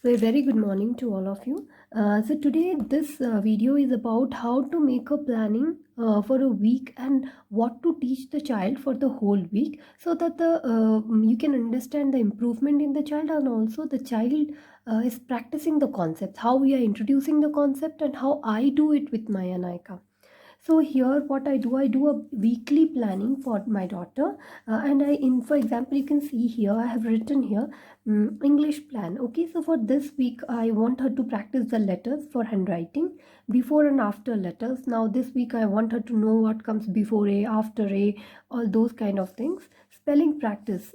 So a very good morning to all of you. So today this video is about how to make a planning for a week and what to teach the child for the whole week, so that the you can understand the improvement in the child, and also the child is practicing the concepts, how we are introducing the concept and how I do it with my Anaika. So here what I do a weekly planning for my daughter, and for example, you can see here I have written here English plan. Okay, so for this week I want her to practice the letters for handwriting, before and after letters. Now this week I want her to know what comes before A, after A, all those kind of things. Spelling practice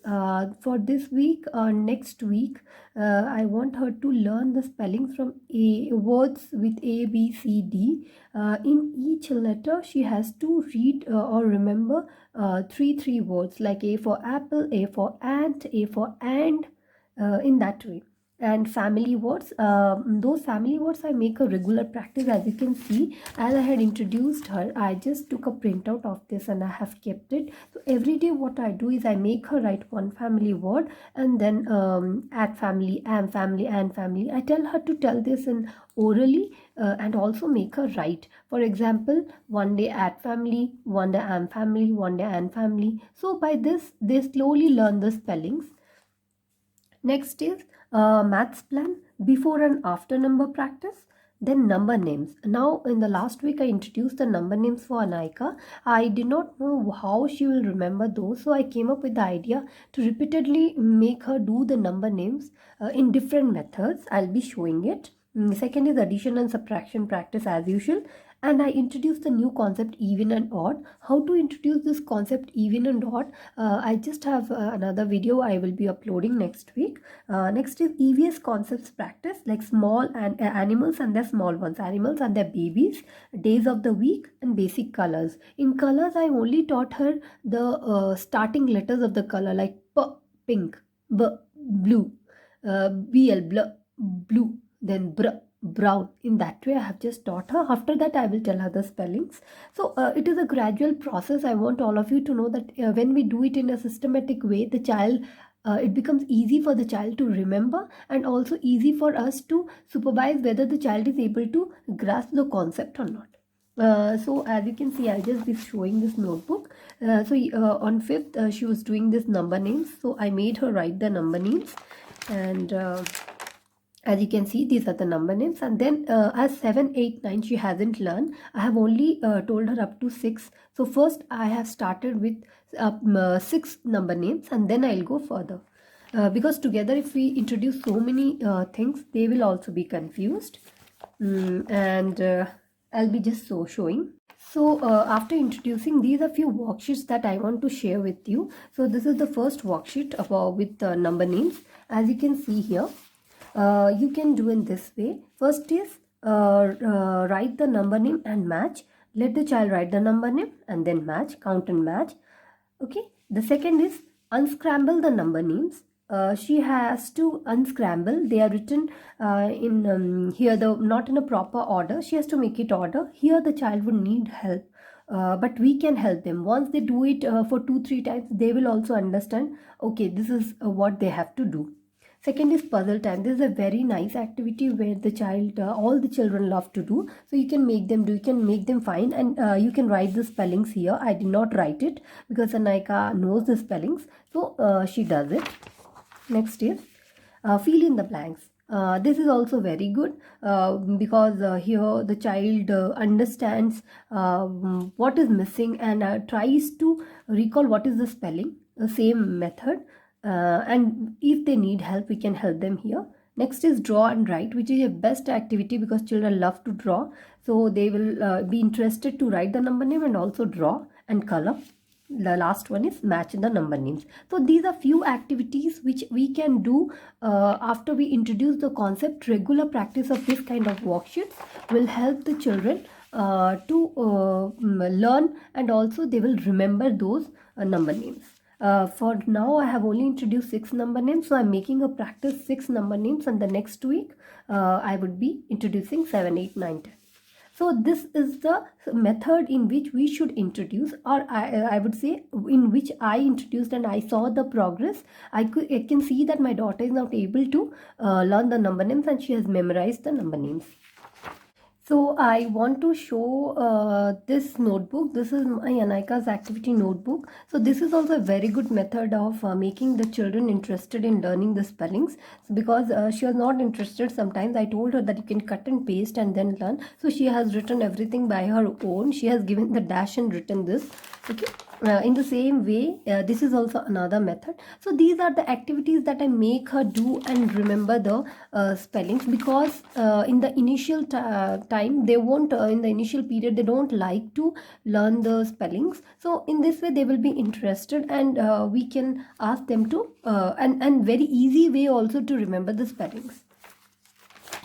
for this week. Next week I want her to learn the spellings from A words with A, B, C, D. In each letter she has to read or remember three words, like A for apple, A for ant, A for and, in that way. And family words, those family words I make a regular practice. As you can see, as I had introduced her, I just took a printout of this and I have kept it. So every day what I do is I make her write one family word, and then at family, am family, and family. I tell her to tell this in orally, and also make her write. For example, one day at family, one day am family, one day and family. So by this they slowly learn the spellings. Next is maths plan, before and after number practice. Then number names. Now in the last week I introduced the number names for Anaika. I did not know how she will remember those, so I came up with the idea to repeatedly make her do the number names in different methods. I'll be showing it. Second is addition and subtraction practice as usual. And I introduced the new concept even and odd. How to introduce this concept even and odd, I just have another video I will be uploading next week. Next is EVS concepts practice, like small and animals and their small ones, animals and their babies, days of the week, and basic colors. In colors I only taught her the starting letters of the color, like P, pink, B, blue, BL, blue, then br, brown. In that way I have just taught her. After that I will tell her the spellings. So it is a gradual process. I want all of you to know that when we do it in a systematic way, the child, it becomes easy for the child to remember, and also easy for us to supervise whether the child is able to grasp the concept or not. So as you can see, I'll just be showing this notebook. On 5th she was doing this number names, so I made her write the number names. And as you can see, these are the number names. And then as 7, 8, 9 she hasn't learned, I have only told her up to 6. So first I have started with 6 number names, and then I'll go further. Because together if we introduce so many things, they will also be confused. And I'll be just showing. So after introducing, these are few worksheets that I want to share with you. So this is the first worksheet about with number names. As you can see here, you can do in this way. First is write the number name and match. Let the child write the number name and then match, count and match. Okay. The second is unscramble the number names. She has to unscramble. They are written in here, the not in a proper order. She has to make it order. Here the child would need help, but we can help them. Once they do it for 2-3 times, they will also understand, okay, this is what they have to do. Second is puzzle time. This is a very nice activity where the child, all the children love to do. So you can make them do, you can make them find, and you can write the spellings here. I did not write it because Anaika knows the spellings, so she does it. Next is fill in the blanks. This is also very good because here the child understands what is missing and tries to recall what is the spelling. The same method. And if they need help, we can help them here. Next is draw and write, which is a best activity because children love to draw. So they will be interested to write the number name and also draw and color. The last one is match the number names. So these are few activities which we can do after we introduce the concept. Regular practice of this kind of worksheets will help the children to learn, and also they will remember those number names. For now I have only introduced 6 number names, so I'm making a practice 6 number names, and the next week I would be introducing 7, 8, 9, 10. So this is the method in which we should introduce, or I would say in which I introduced, and I saw the progress. I can see that my daughter is now able to learn the number names, and she has memorized the number names. So I want to show this notebook. This is my Anaika's activity notebook. So this is also a very good method of making the children interested in learning the spellings. So because she was not interested sometimes, I told her that you can cut and paste and then learn. So she has written everything by her own. She has given the dash and written this. Okay. In the same way, this is also another method. So these are the activities that I make her do and remember the spellings, because in the initial time they won't, in the initial period they don't like to learn the spellings. So in this way they will be interested, and we can ask them to and very easy way also to remember the spellings.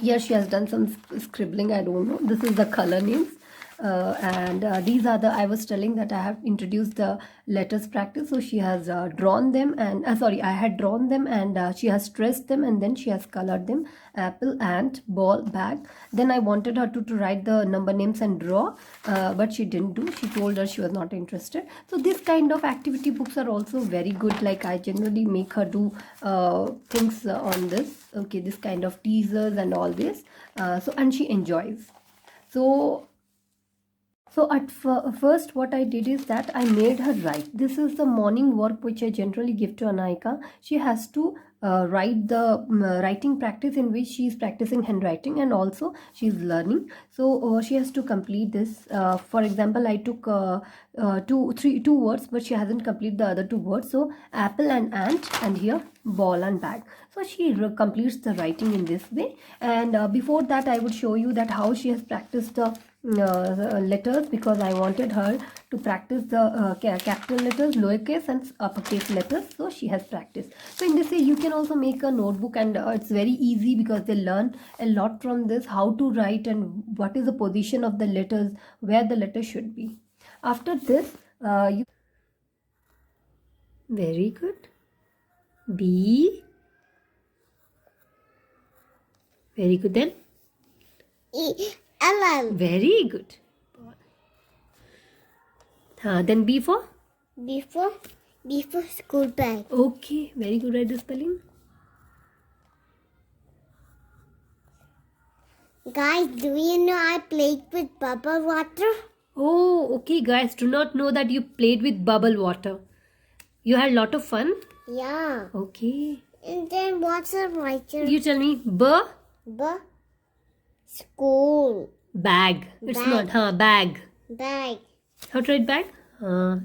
Here she has done some scribbling, I don't know, this is the color names. And these are the, I was telling that I have introduced the letters practice. So she has drawn them, and sorry, I had drawn them, and she has traced them, and then she has colored them: apple, ant, ball, bag. Then I wanted her to write the number names and draw, but she didn't do. She told her she was not interested. So this kind of activity books are also very good. Like I generally make her do things on this, okay, this kind of teasers and all this. So and she enjoys. So at first what I did is that I made her write. This is the morning work which I generally give to Anaika. She has to write the writing practice, in which she is practicing handwriting and also she is learning. So she has to complete this. For example, I took two words, but she hasn't completed the other two words. So apple and ant, and here ball and bag. So she completes the writing in this way. And before that I would show you that how she has practiced the letters, because I wanted her to practice the capital letters, lowercase and uppercase letters. So she has practiced. So in this way you can also make a notebook, and it's very easy because they learn a lot from this, how to write and what is the position of the letters, where the letter should be. After this you very good. B, very good. Then E, L. Very good. Then B for? B for school bag. Okay, very good at the spelling. Guys, do you know I played with bubble water? Oh, okay, guys. Do not know that you played with bubble water. You had a lot of fun? Yeah. Okay. And then what's the writer? You tell me. School. Bag. It's Bag. not, bag. Bag. How to write bag?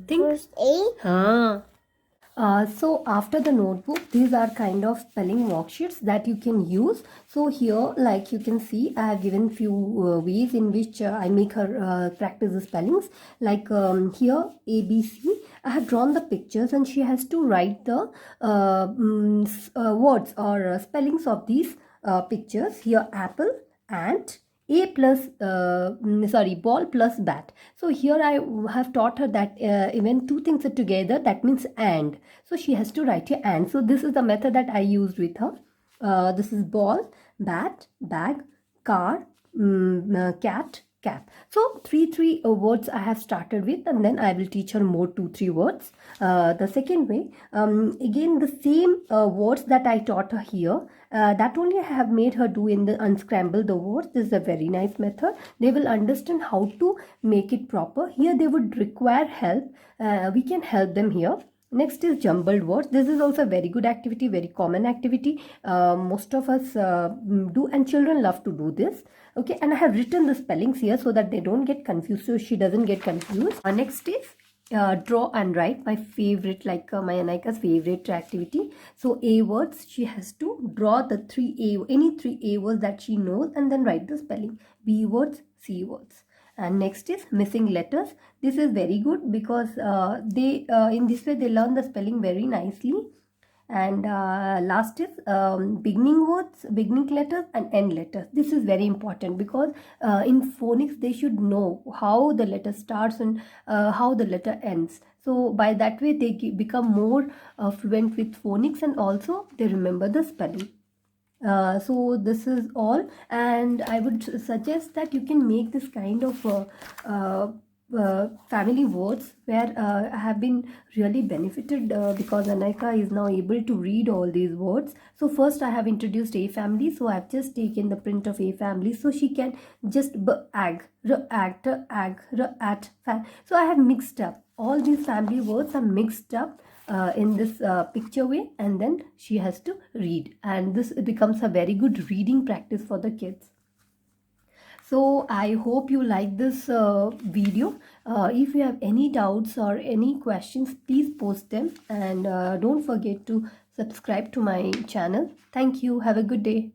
Think. First A. So after the notebook, these are kind of spelling worksheets that you can use. So here, like you can see, I have given few ways in which I make her practice the spellings. Like here, A, B, C. I have drawn the pictures, and she has to write the words or spellings of these pictures. Here, apple, ant, a plus ball plus bat. So here I have taught her that when two things are together, that means and. So she has to write here and. So this is the method that I used with her. This is ball, bat, bag, car, cat, cap. So three words I have started with, and then I will teach her more 2-3 words. The second way, again the same words that I taught her here, that only I have made her do in the unscramble the words. This is a very nice method. They will understand how to make it proper. Here they would require help. We can help them here. Next is jumbled words. This is also a very good activity, very common activity. Most of us do, and children love to do this. Okay, and I have written the spellings here so that they don't get confused, so she doesn't get confused. Next is draw and write, my favorite, like my Anaika's favorite activity. So A words, she has to draw the any three A words that she knows, and then write the spelling. B words, C words. And next is missing letters. This is very good because they in this way they learn the spelling very nicely. And last is beginning words, beginning letters and end letters. This is very important because in phonics they should know how the letter starts and how the letter ends. So by that way they become more fluent with phonics, and also they remember the spelling. So this is all, and I would suggest that you can make this kind of family words where I have been really benefited because Anaika is now able to read all these words. So first I have introduced a family, so I've just taken the print of a family, so she can just ag, r, act, ag, r, at, so I have mixed up all these family words are mixed up in this picture way, and then she has to read, and this becomes a very good reading practice for the kids. So I hope you like this video. If you have any doubts or any questions, please post them, and don't forget to subscribe to my channel. Thank you. Have a good day.